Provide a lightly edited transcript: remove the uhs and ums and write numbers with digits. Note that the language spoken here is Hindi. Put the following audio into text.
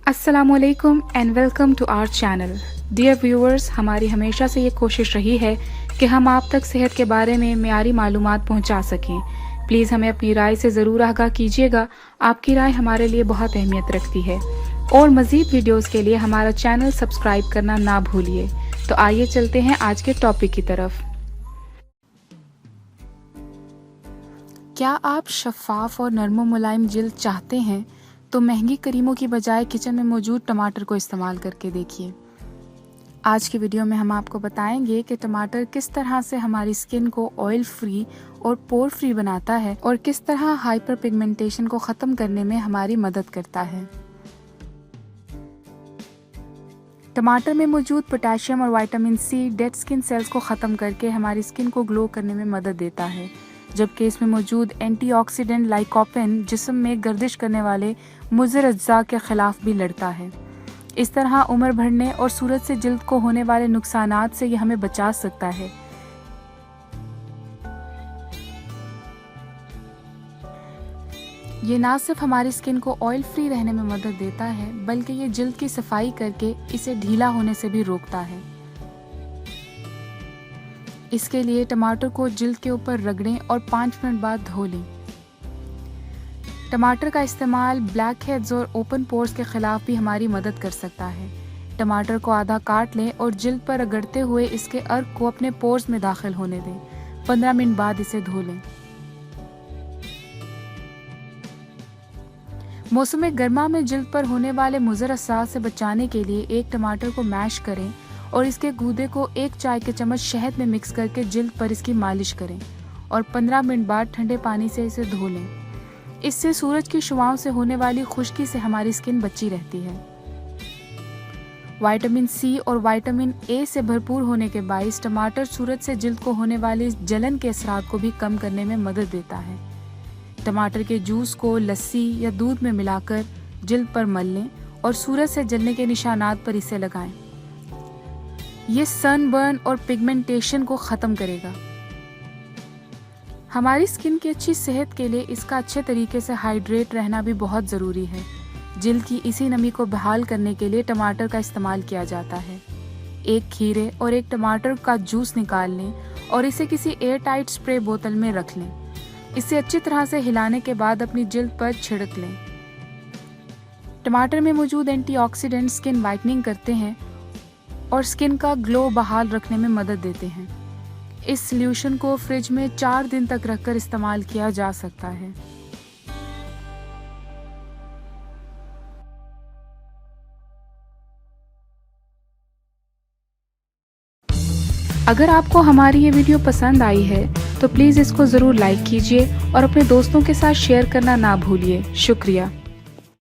अस्सलामुअलैकुम and welcome to our channel. Dear viewers, हमारी हमेशा से ये कोशिश रही है कि हम आप तक सेहत के बारे में मियारी मालूमात पहुंचा सकें। प्लीज़ हमें अपनी राय से ज़रूर आगाह कीजिएगा। आपकी राय हमारे लिए बहुत अहमियत रखती है। और मज़ीद वीडियोस के लिए हमारा चैनल सब्सक्राइब करना ना भूलिए। तो आइए चलते हैं आज के टॉपिक की तरफ। क्या आप शफाफ और नरम मुलायम जिल्द चाहते हैं तो महंगी क्रीमों की बजाय किचन में मौजूद टमाटर को इस्तेमाल करके देखिए। आज की वीडियो में हम आपको बताएंगे कि टमाटर किस तरह से हमारी स्किन को ऑयल फ्री और पोर फ्री बनाता है और किस तरह हाइपर पिगमेंटेशन को खत्म करने में हमारी मदद करता है। टमाटर में मौजूद पोटेशियम और vitamin C dead skin cells को खत्म करके हमारी स्किन को ग्लो करने में मदद देता है, जबकि इसमें मौजूद एंटीऑक्सीडेंट लाइकोपेन जिस्म में गर्दिश करने वाले मुज़र अज्जा के खिलाफ भी लड़ता है। इस तरह उम्र बढ़ने और सूरज से जिल्द को होने वाले नुकसानात से यह हमें बचा सकता है। ये ना सिर्फ हमारी स्किन को ऑयल फ्री रहने में मदद देता है, बल्कि ये जिल्द की सफाई करके इसे ढीला होने से भी रोकता है। इसके लिए टमाटर को जिल्द के ऊपर रगड़ें और 5 मिनट बाद धो लें। टमाटर का इस्तेमाल ब्लैक हेड्स और ओपन पोर्स के खिलाफ भी हमारी मदद कर सकता है। टमाटर को आधा काट लें और जिल्द पर रगड़ते हुए इसके अर्क को अपने पोर्स में दाखिल होने दें। 15 मिनट बाद इसे धो लें। मौसम गर्मा में जिल्द पर होने वाले मुज़र असरात से बचाने के लिए एक टमाटर को मैश करें और इसके गूदे को 1 चाय के चम्मच शहद में मिक्स करके जिल्द पर इसकी मालिश करें और 15 मिनट बाद ठंडे पानी से इसे धो लें। इससे सूरज की शुआओं से होने वाली खुश्की से हमारी स्किन बची रहती है। विटामिन सी और विटामिन ए से भरपूर होने के बाइस टमाटर सूरज से जिल्द को होने वाली जलन के असरात को भी कम करने में मदद देता है। टमाटर के जूस को लस्सी या दूध में मिलाकर जिल्द पर मल लें और सूरज से जलने के निशानात पर इसे लगाएं। ये सनबर्न और पिगमेंटेशन को ख़त्म करेगा। हमारी स्किन की अच्छी सेहत के लिए इसका अच्छे तरीके से हाइड्रेट रहना भी बहुत ज़रूरी है। जिल्द की इसी नमी को बहाल करने के लिए टमाटर का इस्तेमाल किया जाता है। एक खीरे और एक टमाटर का जूस निकाल लें और इसे किसी एयर टाइट स्प्रे बोतल में रख लें। इसे अच्छी तरह से हिलाने के बाद अपनी जिल्द पर छिड़क लें। टमाटर में मौजूद एंटीऑक्सीडेंट स्किन वाइटनिंग करते हैं और स्किन का ग्लो बहाल रखने में मदद देते हैं। इस सॉल्यूशन को फ्रिज में 4 दिन तक रखकर इस्तेमाल किया जा सकता है। अगर आपको हमारी ये वीडियो पसंद आई है तो प्लीज़ इसको ज़रूर लाइक कीजिए और अपने दोस्तों के साथ शेयर करना ना भूलिए। शुक्रिया।